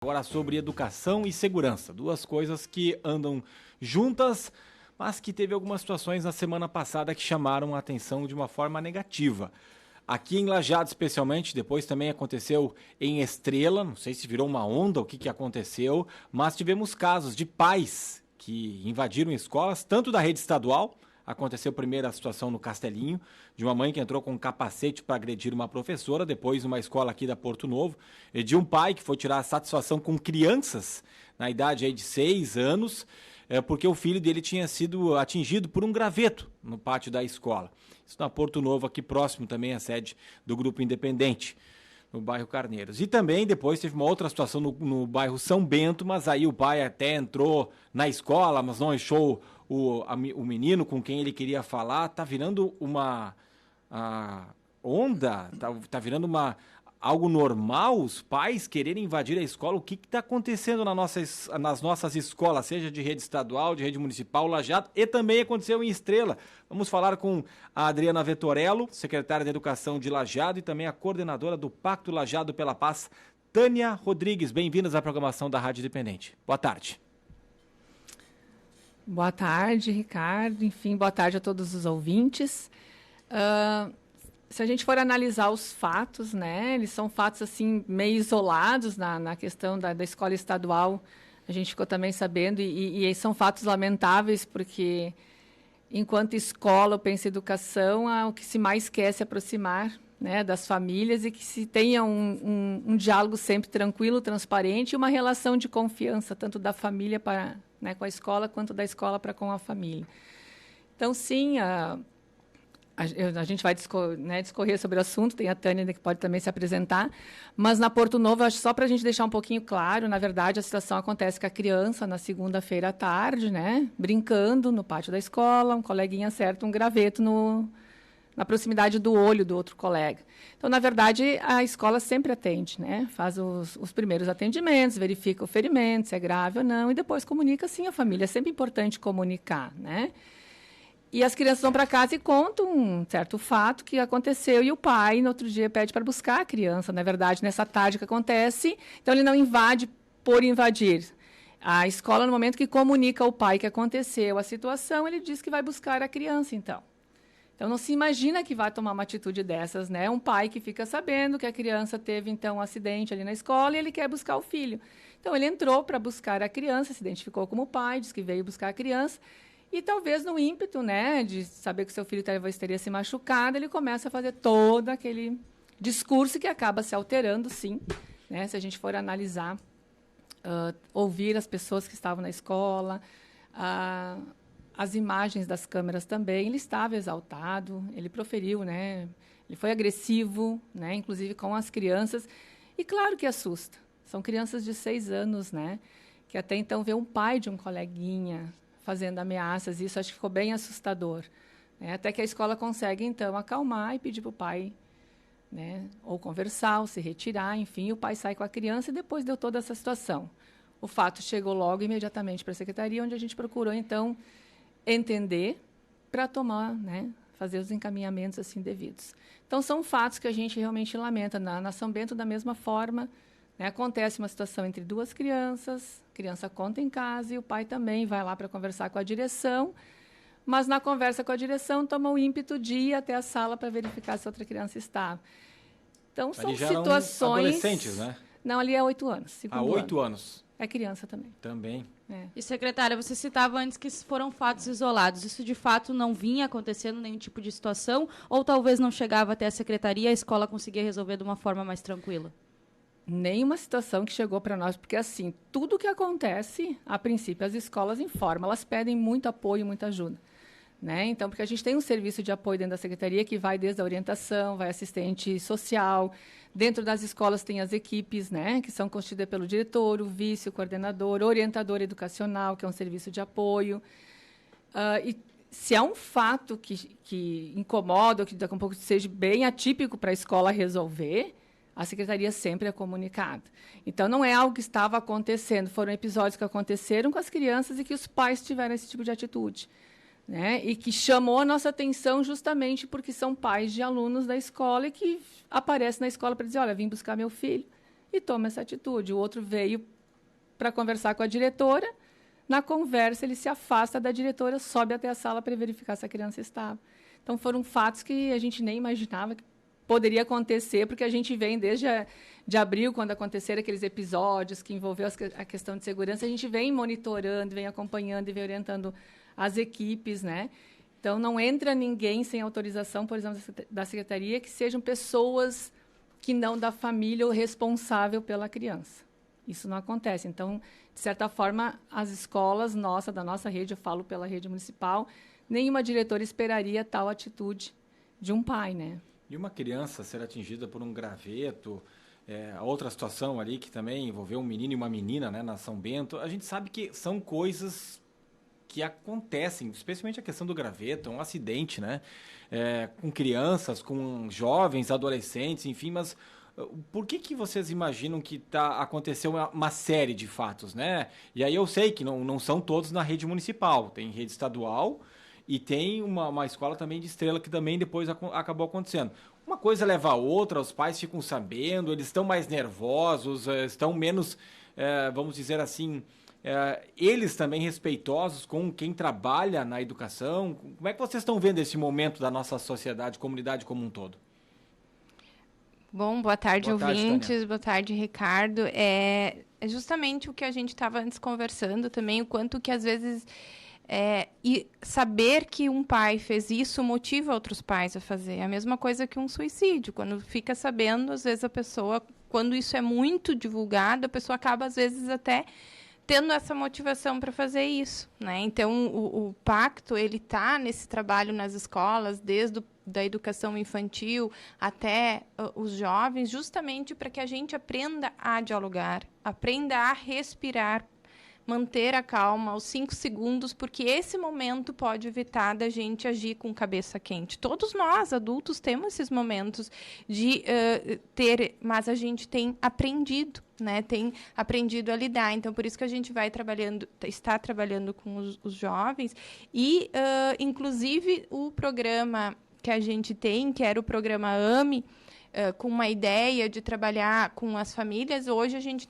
Agora sobre educação e segurança, duas coisas que andam juntas, mas que teve algumas situações na semana passada que chamaram a atenção de uma forma negativa. Aqui em Lajeado especialmente, depois também aconteceu em Estrela, não sei se virou uma onda, o que aconteceu, mas tivemos casos de pais que invadiram escolas, tanto da rede estadual. Aconteceu primeiro a situação no Castelinho, de uma mãe que entrou com um capacete para agredir uma professora, depois uma escola aqui da Porto Novo, e de um pai que foi tirar satisfação com crianças na idade aí de 6 anos, porque o filho dele tinha sido atingido por um graveto no pátio da escola. Isso na Porto Novo, aqui próximo também a sede do Grupo Independente, no bairro Carneiros. E também depois teve uma outra situação no bairro São Bento, mas aí o pai até entrou na escola, mas não achou o menino com quem ele queria falar. Tá virando uma onda, tá virando algo normal, os pais quererem invadir a escola. O que está acontecendo nas nossas escolas, seja de rede estadual, de rede municipal, Lajeado, e também aconteceu em Estrela. Vamos falar com a Adriana Vettorello, secretária de Educação de Lajeado e também a coordenadora do Pacto Lajeado pela Paz, Tânia Rodrigues. Bem-vindas à programação da Rádio Independente. Boa tarde. Boa tarde, Ricardo. Enfim, boa tarde a todos os ouvintes. Se a gente for analisar os fatos, né, eles são fatos assim meio isolados na questão da escola estadual. A gente ficou também sabendo e são fatos lamentáveis porque, enquanto escola, eu penso em educação, o que se mais quer é se aproximar, né, das famílias e que se tenha um diálogo sempre tranquilo, transparente e uma relação de confiança, tanto da família com a escola quanto da escola para com a família. Então, sim, a gente vai discorrer sobre o assunto, tem a Tânia que pode também se apresentar, mas na Porto Novo, acho só para a gente deixar um pouquinho claro, na verdade, a situação acontece com a criança na segunda-feira à tarde, né, brincando no pátio da escola, um coleguinha acerta um graveto na proximidade do olho do outro colega. Então, na verdade, a escola sempre atende, né, faz os primeiros atendimentos, verifica o ferimento, se é grave ou não, e depois comunica, sim, a família. É sempre importante comunicar, né? E as crianças vão para casa e contam um certo fato que aconteceu e o pai, no outro dia, pede para buscar a criança. Na verdade, nessa tarde que acontece, então ele não invade por invadir. A escola, no momento que comunica ao pai que aconteceu a situação, ele diz que vai buscar a criança, então. Então, não se imagina que vai tomar uma atitude dessas, né? Um pai que fica sabendo que a criança teve, então, um acidente ali na escola e ele quer buscar o filho. Então, ele entrou para buscar a criança, se identificou como pai, disse que veio buscar a criança. E talvez no ímpeto, né, de saber que seu filho talvez teria se machucado, ele começa a fazer todo aquele discurso que acaba se alterando, sim, né, se a gente for analisar, ouvir as pessoas que estavam na escola, as imagens das câmeras também, ele estava exaltado, ele proferiu, né, ele foi agressivo, né, inclusive com as crianças, e claro que assusta. São crianças de 6 anos, né, que até então vê um pai de um coleguinha fazendo ameaças, e isso acho que ficou bem assustador, né? Até que a escola consegue, então, acalmar e pedir para o pai, né, ou conversar, ou se retirar, enfim, o pai sai com a criança e depois deu toda essa situação. O fato chegou logo, imediatamente, para a secretaria, onde a gente procurou, então, entender para tomar, né, fazer os encaminhamentos assim devidos. Então, são fatos que a gente realmente lamenta. Na São Bento, da mesma forma, né, acontece uma situação entre duas crianças, a criança conta em casa e o pai também vai lá para conversar com a direção, mas na conversa com a direção toma o ímpeto de ir até a sala para verificar se outra criança estava. Então, são situações... adolescentes, né? Não, ali é 8 anos. 8 anos. É criança também. Também. É. E, secretária, você citava antes que foram fatos isolados. Isso, de fato, não vinha acontecendo nenhum tipo de situação? Ou talvez não chegava até a secretaria e a escola conseguia resolver de uma forma mais tranquila? Nenhuma situação que chegou para nós, porque, assim, tudo que acontece, a princípio, as escolas informam, elas pedem muito apoio, muita ajuda, né? Então, porque a gente tem um serviço de apoio dentro da secretaria que vai desde a orientação, vai assistente social. Dentro das escolas tem as equipes, né, que são constituídas pelo diretor, o vice, o coordenador, o orientador educacional, que é um serviço de apoio. E se é um fato que incomoda, ou que daqui a pouco seja bem atípico para a escola resolver, a secretaria sempre é comunicada. Então, não é algo que estava acontecendo, foram episódios que aconteceram com as crianças e que os pais tiveram esse tipo de atitude, né? E que chamou a nossa atenção justamente porque são pais de alunos da escola e que aparecem na escola para dizer, olha, vim buscar meu filho e toma essa atitude. O outro veio para conversar com a diretora. Na conversa, ele se afasta da diretora, sobe até a sala para verificar se a criança estava. Então, foram fatos que a gente nem imaginava que poderia acontecer, porque a gente vem desde de abril, quando aconteceram aqueles episódios que envolveu a questão de segurança, a gente vem monitorando, vem acompanhando e vem orientando as equipes, né? Então, não entra ninguém sem autorização, por exemplo, da secretaria, que sejam pessoas que não da família ou responsável pela criança. Isso não acontece. Então, de certa forma, as escolas da nossa rede, eu falo pela rede municipal, nenhuma diretora esperaria tal atitude de um pai, né? E uma criança ser atingida por um graveto, a outra situação ali que também envolveu um menino e uma menina, né, na São Bento, a gente sabe que são coisas que acontecem, especialmente a questão do graveto, um acidente, né, com crianças, com jovens, adolescentes, enfim, mas por que vocês imaginam que aconteceu uma série de fatos, né? E aí eu sei que não são todos na rede municipal, tem rede estadual e tem uma escola também de Estrela que também depois acabou acontecendo. Uma coisa leva a outra, os pais ficam sabendo, eles estão mais nervosos, estão menos, vamos dizer assim, eles também respeitosos com quem trabalha na educação. Como é que vocês estão vendo esse momento da nossa sociedade, comunidade como um todo? Bom, boa tarde, ouvintes. Tânia. Boa tarde, Ricardo. É justamente o que a gente estava antes conversando também, o quanto que às vezes e saber que um pai fez isso motiva outros pais a fazer. É a mesma coisa que um suicídio. Quando fica sabendo, às vezes a pessoa, quando isso é muito divulgado, a pessoa acaba às vezes até tendo essa motivação para fazer isso, né? Então, o pacto, ele está nesse trabalho nas escolas, desde da educação infantil até os jovens, justamente para que a gente aprenda a dialogar, aprenda a respirar, manter a calma aos 5 segundos, porque esse momento pode evitar da gente agir com cabeça quente. Todos nós, adultos, temos esses momentos de mas a gente tem aprendido, né? Tem aprendido a lidar. Então, por isso que a gente está trabalhando com os jovens e, inclusive, o programa que a gente tem, que era o programa AME, com uma ideia de trabalhar com as famílias, hoje a gente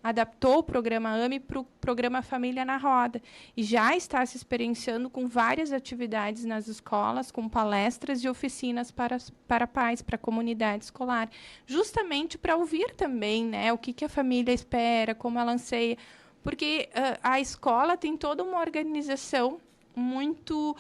adaptou o programa AME para o programa Família na Roda. E já está se experienciando com várias atividades nas escolas, com palestras e oficinas para pais, para a comunidade escolar. Justamente para ouvir também, né, o que a família espera, como ela anseia. Porque a escola tem toda uma organização muito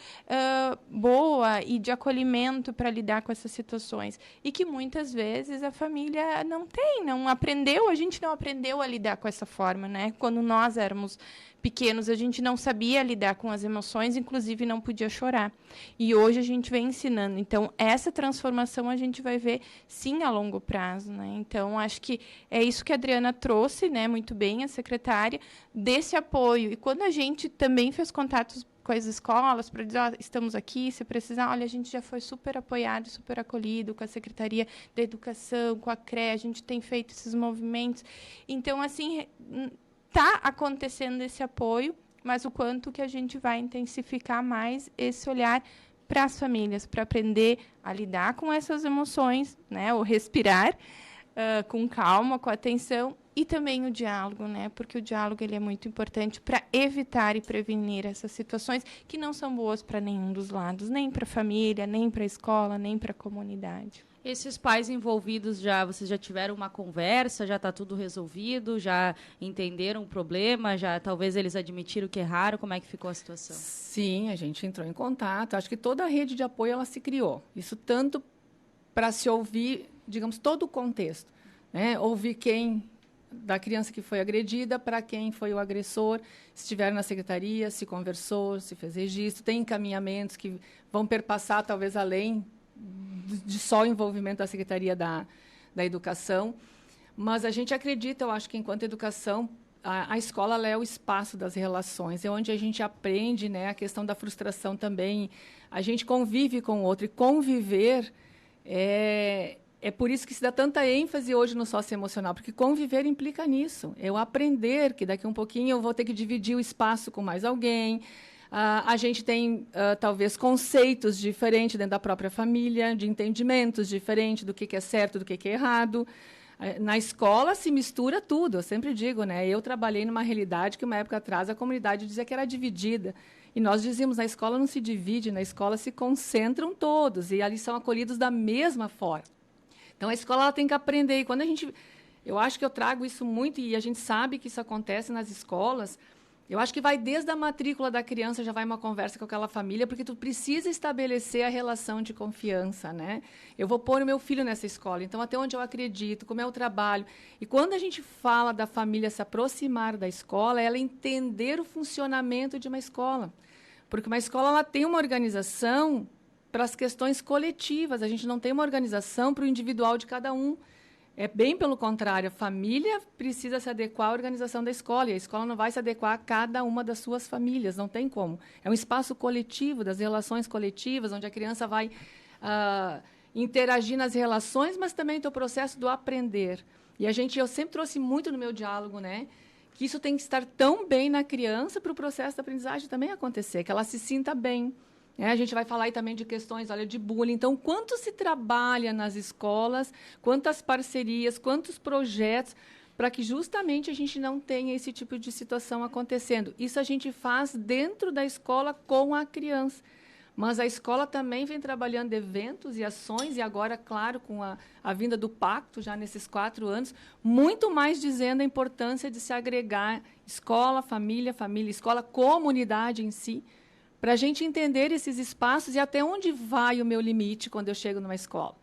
boa e de acolhimento para lidar com essas situações. E que muitas vezes a família não aprendeu, a gente não aprendeu a lidar com essa forma, né? Quando nós éramos pequenos, a gente não sabia lidar com as emoções, inclusive não podia chorar. E hoje a gente vem ensinando. Então, essa transformação a gente vai ver, sim, a longo prazo, né? Então, acho que é isso que a Adriana trouxe, né, muito bem, a secretária, desse apoio. E quando a gente também fez contatos com as escolas, para dizer, estamos aqui, se precisar, olha, a gente já foi super apoiado, super acolhido com a Secretaria da Educação, com a CRE, a gente tem feito esses movimentos. Então, assim, está acontecendo esse apoio, mas o quanto que a gente vai intensificar mais esse olhar para as famílias, para aprender a lidar com essas emoções, né, ou respirar com calma, com atenção, e também o diálogo, né? Porque o diálogo ele é muito importante para evitar e prevenir essas situações que não são boas para nenhum dos lados, nem para a família, nem para a escola, nem para a comunidade. Esses pais envolvidos, vocês já tiveram uma conversa, já está tudo resolvido, já entenderam o problema, já talvez eles admitiram que erraram, como é que ficou a situação? Sim, a gente entrou em contato. Acho que toda a rede de apoio ela se criou. Isso tanto para se ouvir, digamos, todo o contexto, né? Ouvir da criança que foi agredida para quem foi o agressor, estiveram na secretaria, se conversou, se fez registro, tem encaminhamentos que vão perpassar talvez além de só o envolvimento da Secretaria da Educação, mas a gente acredita, eu acho que enquanto educação, a escola ela é o espaço das relações, é onde a gente aprende, né, a questão da frustração também, a gente convive com o outro, e conviver é por isso que se dá tanta ênfase hoje no socioemocional, porque conviver implica nisso. Eu aprender que daqui a um pouquinho eu vou ter que dividir o espaço com mais alguém. A gente tem, talvez, conceitos diferentes dentro da própria família, de entendimentos diferentes do que é certo, do que é errado. Na escola se mistura tudo, eu sempre digo, né? Eu trabalhei numa realidade que uma época atrás a comunidade dizia que era dividida. E nós dizíamos, na escola não se divide, na escola se concentram todos, e ali são acolhidos da mesma forma. Então, a escola ela tem que aprender. E quando eu acho que eu trago isso muito, e a gente sabe que isso acontece nas escolas, eu acho que vai desde a matrícula da criança, já vai uma conversa com aquela família, porque tu precisa estabelecer a relação de confiança, né? Eu vou pôr o meu filho nessa escola, então até onde eu acredito, como é o trabalho. E quando a gente fala da família se aproximar da escola, é ela entender o funcionamento de uma escola. Porque uma escola ela tem uma organização para as questões coletivas, a gente não tem uma organização para o individual de cada um. É bem pelo contrário, a família precisa se adequar à organização da escola, e a escola não vai se adequar a cada uma das suas famílias, não tem como. É um espaço coletivo, das relações coletivas, onde a criança vai interagir nas relações, mas também tem o processo do aprender. E eu sempre trouxe muito no meu diálogo, né, que isso tem que estar tão bem na criança para o processo da aprendizagem também acontecer, que ela se sinta bem. A gente vai falar aí também de questões, olha, de bullying. Então, quanto se trabalha nas escolas, quantas parcerias, quantos projetos, para que justamente a gente não tenha esse tipo de situação acontecendo. Isso a gente faz dentro da escola com a criança. Mas a escola também vem trabalhando eventos e ações, e agora, claro, com a vinda do pacto, já nesses 4 anos, muito mais dizendo a importância de se agregar escola, família, escola, comunidade em si, para a gente entender esses espaços e até onde vai o meu limite quando eu chego numa escola,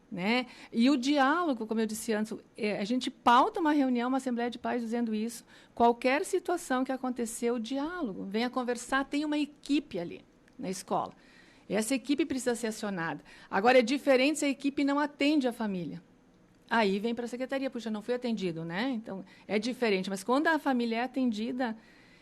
né? E o diálogo, como eu disse antes, a gente pauta uma reunião, uma assembleia de pais dizendo isso. Qualquer situação que aconteceu, o diálogo, venha conversar, tem uma equipe ali na escola. Essa equipe precisa ser acionada. Agora, é diferente se a equipe não atende a família. Aí vem para a secretaria, puxa, não fui atendido, né? Então, é diferente. Mas quando a família é atendida,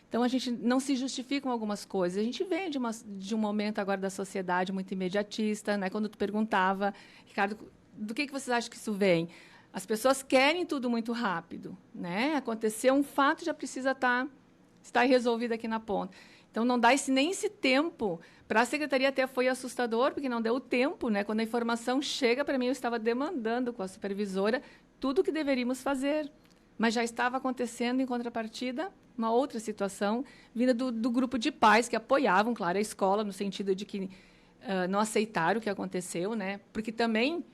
então, a gente não se justificam algumas coisas. A gente vem de um momento agora da sociedade muito imediatista, né? Quando tu perguntava, Ricardo, do que vocês acham que isso vem? As pessoas querem tudo muito rápido, né? Aconteceu um fato, já precisa estar resolvido aqui na ponta. Então, não dá nem esse tempo. Para a secretaria até foi assustador, porque não deu o tempo, né? Quando a informação chega para mim, eu estava demandando com a supervisora tudo o que deveríamos fazer. Mas já estava acontecendo, em contrapartida, uma outra situação, vinda do grupo de pais que apoiavam, claro, a escola, no sentido de que não aceitaram o que aconteceu, né? Porque também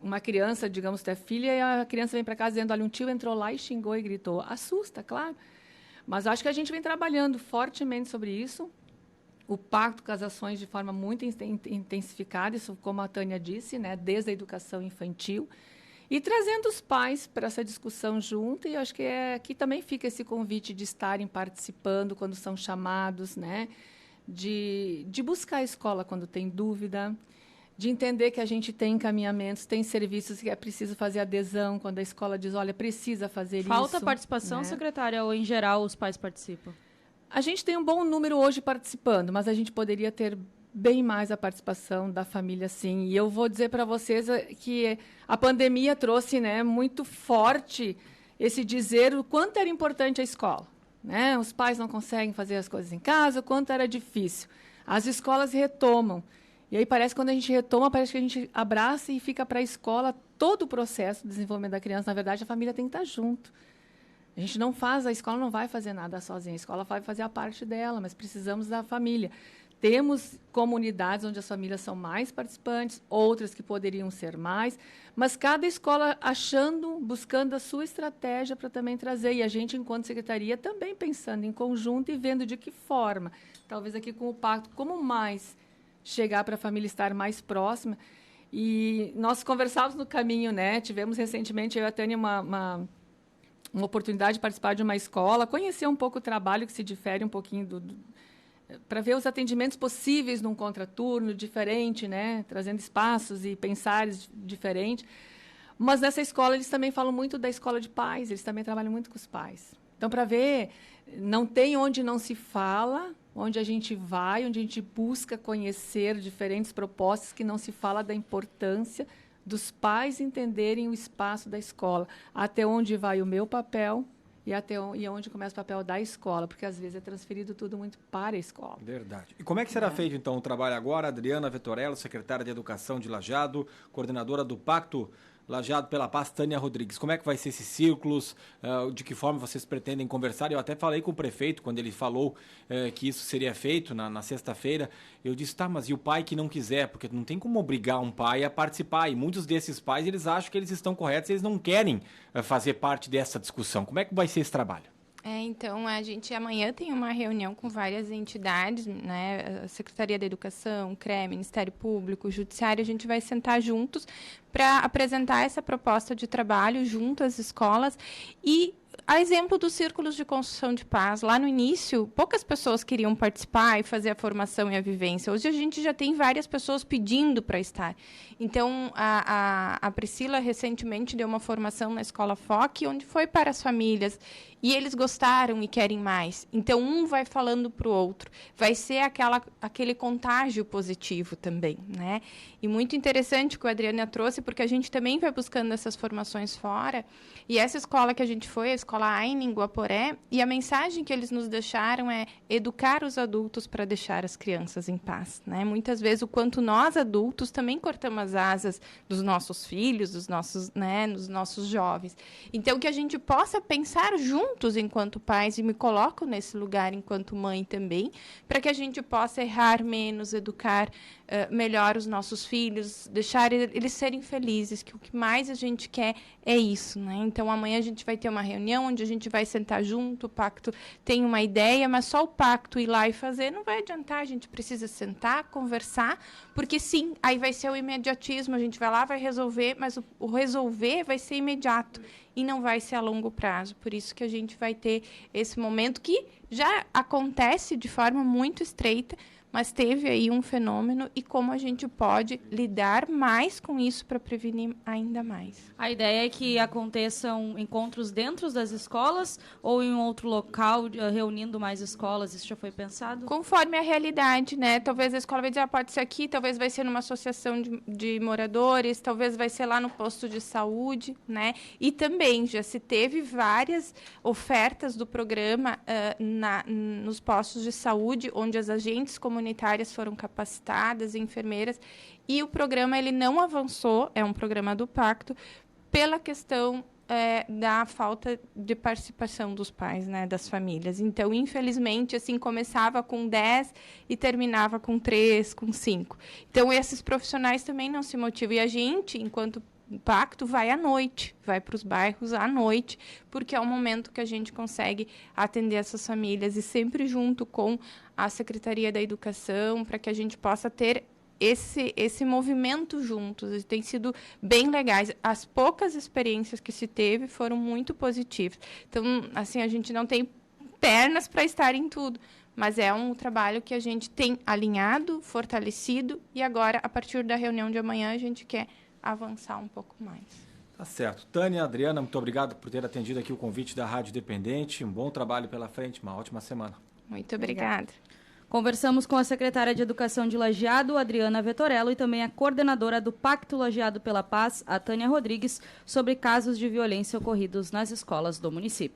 uma criança, digamos, tu é filha, e a criança vem para casa dizendo, olha, um tio entrou lá e xingou e gritou. Assusta, claro. Mas acho que a gente vem trabalhando fortemente sobre isso. O pacto com as ações de forma muito intensificada, isso como a Tânia disse, né? Desde a educação infantil. E trazendo os pais para essa discussão junto, e acho que aqui também fica esse convite de estarem participando quando são chamados, né? De buscar a escola quando tem dúvida, de entender que a gente tem encaminhamentos, tem serviços que é preciso fazer adesão, quando a escola diz, olha, precisa fazer isso. Falta participação, né? Secretária, ou em geral os pais participam? A gente tem um bom número hoje participando, mas a gente poderia ter bem mais a participação da família, sim. E eu vou dizer para vocês que a pandemia trouxe, né, muito forte esse dizer o quanto era importante a escola, né? Os pais não conseguem fazer as coisas em casa, o quanto era difícil. As escolas retomam. E aí parece que quando a gente retoma, parece que a gente abraça e fica para a escola todo o processo de desenvolvimento da criança. Na verdade, a família tem que estar junto. A gente não faz, a escola não vai fazer nada sozinha. A escola vai fazer a parte dela, mas precisamos da família. Temos comunidades onde as famílias são mais participantes, outras que poderiam ser mais, mas cada escola buscando a sua estratégia para também trazer. E a gente, enquanto secretaria, também pensando em conjunto e vendo de que forma, talvez aqui com o pacto, como mais chegar para a família estar mais próxima. E nós conversávamos no caminho, né? Tivemos recentemente, eu e a Tânia, uma oportunidade de participar de uma escola, conhecer um pouco o trabalho que se difere um pouquinho para ver os atendimentos possíveis num contraturno diferente, né? Trazendo espaços e pensares diferentes. Mas nessa escola eles também falam muito da escola de pais, eles também trabalham muito com os pais. Então, para ver, não tem onde não se fala, onde a gente vai, onde a gente busca conhecer diferentes propostas que não se fala da importância dos pais entenderem o espaço da escola, até onde vai o meu papel e onde começa o papel da escola, porque às vezes é transferido tudo muito para a escola. Verdade. E como é que será feito, então, o trabalho agora? Adriana Vettorello, secretária de Educação de Lajeado, coordenadora do Pacto Lajeado pela Paz, Tânia Rodrigues. Como é que vai ser esses círculos? De que forma vocês pretendem conversar? Eu até falei com o prefeito, quando ele falou que isso seria feito na sexta-feira. Eu disse, tá, mas e o pai que não quiser? Porque não tem como obrigar um pai a participar. E muitos desses pais, eles acham que eles estão corretos, eles não querem fazer parte dessa discussão. Como é que vai ser esse trabalho? Então, a gente amanhã tem uma reunião com várias entidades, né? A Secretaria da Educação, CREA, Ministério Público, Judiciário, a gente vai sentar juntos para apresentar essa proposta de trabalho junto às escolas e a exemplo dos círculos de construção de paz, lá no início, poucas pessoas queriam participar e fazer a formação e a vivência. Hoje a gente já tem várias pessoas pedindo para estar. Então, a Priscila recentemente deu uma formação na Escola FOC, onde foi para as famílias, e eles gostaram e querem mais. Então, um vai falando para o outro. Vai ser aquele contágio positivo também, né? E muito interessante o que a Adriana trouxe, porque a gente também vai buscando essas formações fora. E essa escola que a gente foi, a Escola Aine, em Guaporé, e a mensagem que eles nos deixaram é educar os adultos para deixar as crianças em paz, né? Muitas vezes, o quanto nós, adultos, também cortamos as asas dos nossos filhos, dos nossos jovens. Então, que a gente possa pensar juntos enquanto pais, e me coloco nesse lugar enquanto mãe também, para que a gente possa errar menos, educar melhor os nossos filhos, deixar eles serem felizes, que o que mais a gente quer é isso, né? Então, amanhã a gente vai ter uma reunião onde a gente vai sentar junto, o pacto tem uma ideia, mas só o pacto ir lá e fazer não vai adiantar, a gente precisa sentar, conversar, porque sim, aí vai ser o imediatismo, a gente vai lá, vai resolver, mas o resolver vai ser imediato e não vai ser a longo prazo. Por isso que a gente vai ter esse momento que já acontece de forma muito estreita, mas teve aí um fenômeno e como a gente pode lidar mais com isso para prevenir ainda mais. A ideia é que aconteçam encontros dentro das escolas ou em outro local, reunindo mais escolas? Isso já foi pensado? Conforme a realidade, né? Talvez a escola vai dizer, pode ser aqui, talvez vai ser numa associação de moradores, talvez vai ser lá no posto de saúde, né? E também já se teve várias ofertas do programa nos postos de saúde, onde as agentes comunitárias foram capacitadas, enfermeiras, e o programa ele não avançou, é um programa do pacto, pela questão da falta de participação dos pais, né, das famílias. Então, infelizmente, assim, começava com 10 e terminava com 3, com 5. Então, esses profissionais também não se motivam. E a gente, enquanto pacto, vai à noite, vai para os bairros à noite, porque é o momento que a gente consegue atender essas famílias e sempre junto com a Secretaria da Educação, para que a gente possa ter esse movimento juntos. E tem sido bem legais. As poucas experiências que se teve foram muito positivas. Então, assim, a gente não tem pernas para estar em tudo, mas é um trabalho que a gente tem alinhado, fortalecido, e agora, a partir da reunião de amanhã, a gente quer avançar um pouco mais. Tá certo. Tânia, Adriana, muito obrigado por ter atendido aqui o convite da Rádio Dependente. Um bom trabalho pela frente, uma ótima semana. Muito obrigada. Conversamos com a secretária de Educação de Lajeado, Adriana Vettorello, e também a coordenadora do Pacto Lajeado pela Paz, a Tânia Rodrigues, sobre casos de violência ocorridos nas escolas do município.